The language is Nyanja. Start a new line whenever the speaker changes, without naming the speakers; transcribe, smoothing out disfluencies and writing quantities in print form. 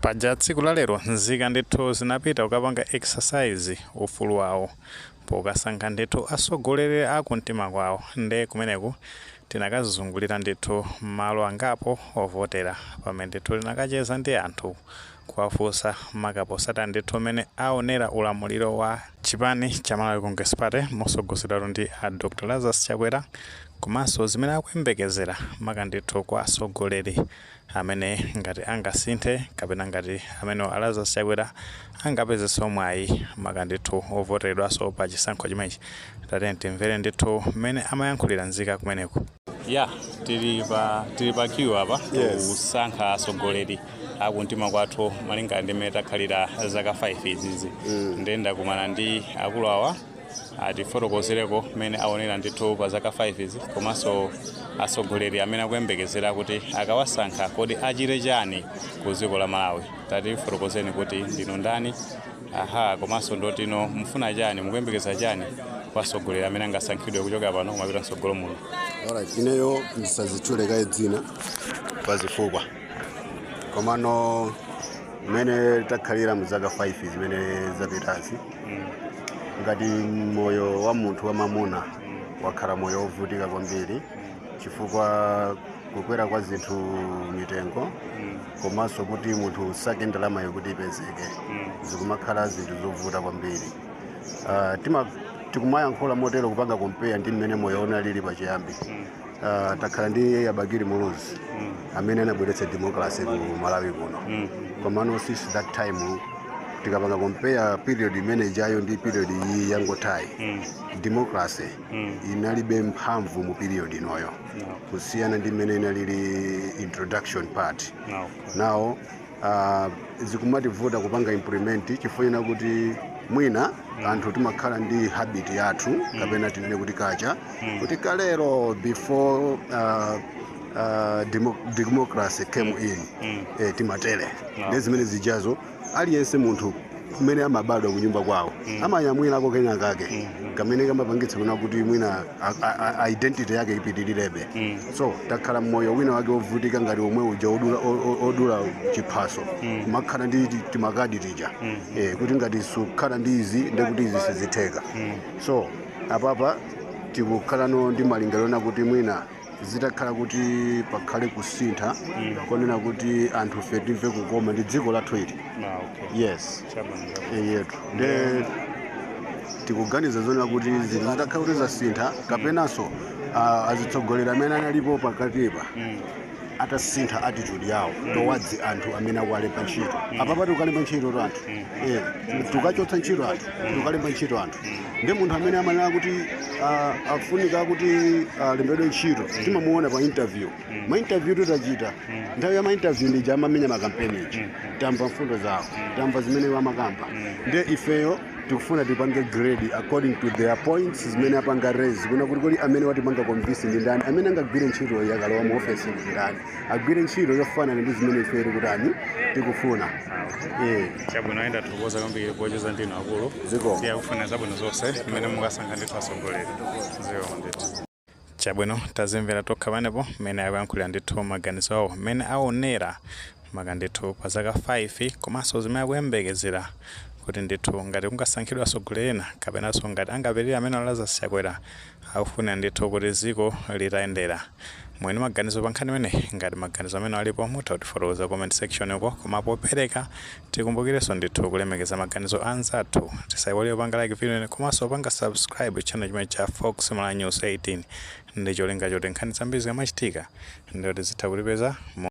Paja tsiku la lero nzika ndithu zinapita kukapanga exercise ufulu wawo pokasankha ndithu atsogoleri akumtima kwawo nde kumeneku tinakazungulira ndithu malo angapo ovotera pamene ndithu tinakacheza ndi anthu kuwafunsa makaposata ndithu amene aonera ulamuliro wa chipani cha Malawi Congress Party motsogozedwa ndi a Dr. Lazarus Chakwera komanso zimene akuyembekezera maka ndithu kwa atsogoleri amene ngati angasinthe kapena ngati amene a Lazarus Chakwera angapezenso mwayi maka ndithu ovoteredwanso pa chisankho chimenechi. Tatiyeni timvere ndithu mmene amayankhulira nzika kumeneku. Tili pa queue apa kusankha atsogoleri akumtima kwathu malingana ndi mmene takhalira zaka 5 izizi ndiye ndakumana ndi akulu awa atifotokozereko mmene aonera ndithu pa zaka 5 izi komanso atsogoleri amene akuyembekezera kuti akawasankha kodi achite chani ku dziko la Malawi. Tatifotokozeni kuti ndinu ndani komanso ndotino mufuna chani mukuyembekeza chani kwa atsogoleri amene angasankhidwe kuchoka pano kumapita mtsogolo muno.
Ineyo ndisazitchuleka dzina pazifukwa komano mmene takhalira mu zaka 5 zimene zapitazi ngati moyo wa munthu wamamuna wakhala moyo ovutika kwambiri chifukwa kukwera kwa zinthu mitengo komanso kuti munthu usake ndalama yokuti ipezeke zikumakhala zinthu zovuta kwambiri. Tikumayankhula motero kupanga compare ndi mmene moyo unalili pachiyambi. Takhala ndi Abagiri Muluzi amene anabweretsa democracy ku Malawi kuno komano since that time tikapanga compare period imene ijayo ndi period iyi yangotayi democracy inalibe mphamvu mu period inoyo kusiyana ndi mmene inalili introduction part. Now zikumativuta kupanga implement chifukwa kuti mwina anthu timakhala ndi habit yathu kapena tinene kuti kacha kuti kalero before democracy came in timatere nezimene zijazo aliyense munthu kumene amabadwa kunyumba kwawo amanyamwirako kenya kake kamene kamapangitsa kuna kuti mwina identity yake ipitilirebe. So takhala mmoyo wina wake ovutika ngati omwe uja odula chiphaso kumakhala ndi timakadi tija kuti ngati sukhala ndi izi ndekuti izi sizitheka. So apapa tikukhala ndi malingaliro kuti mwina zitakhala kuti pakhale kusintha konena kuti anthu fe timve kukoma ndi dziko lathu ili. Yes yetu nde tikuganiza zona kuti zinthu zitakhala kuti zasintha kapenanso azitsogoleri amene analipo pakatipa atasintha attitude yawo towards anthu amene akuwalemba ntchito. Apapa tikukalemba ntchito anthu tukachotsa ntchito anthu tikukalemba ntchito anthu ndi munthu amene amanena kuti afunika kuti alembedwe ntchito timamuona pa interview. Ma interview tutachita nthawi ya ma interview ndija amamenya makampeni tamva mfundo zawo tamva zimene amakamba nde ifeyo tikufuna tipange grade according to their points zimene apanga raise kuna kuti kodi amene watipanga convince ndi ndani amene angagwire ntchito yakalowa mu office ndi ndani agwire ntchito yofanana ndi zimene ife tikutani tikufuna.
Chabwino ayenda tukukoza kwambiri kucheza ndinu akulu tiyakufuna zabwino zonse mmene mukasankha ndithu atsogoleri zero ndithu. Chabwino tazimvera tokha panepo mmene akuyankhulira ndithu maganizo awo mmene aonera maka ndithu pa zaka 5 komanso zimene akuyembekezera kuti ndithu ngati kungasankhidwa atsogoleri ena kapenanso ngati angapitirire amene Lazarus Chakwera akufuna ndithu kuti dziko litayendera. Mwene maganizo pa nkhani imene ngati maganizo amene alipo mutha kutifotokoza comment section uko koma popereka tikumbukirenso ndithu kulemekeza maganizo anzathu tisayiwale kupanga like video komanso panga subscribe channel chimene cha Fox Malawi News 18 ndi cholinga choti nkhani zambiri zikamachitika ndiyoti zitha kutipeza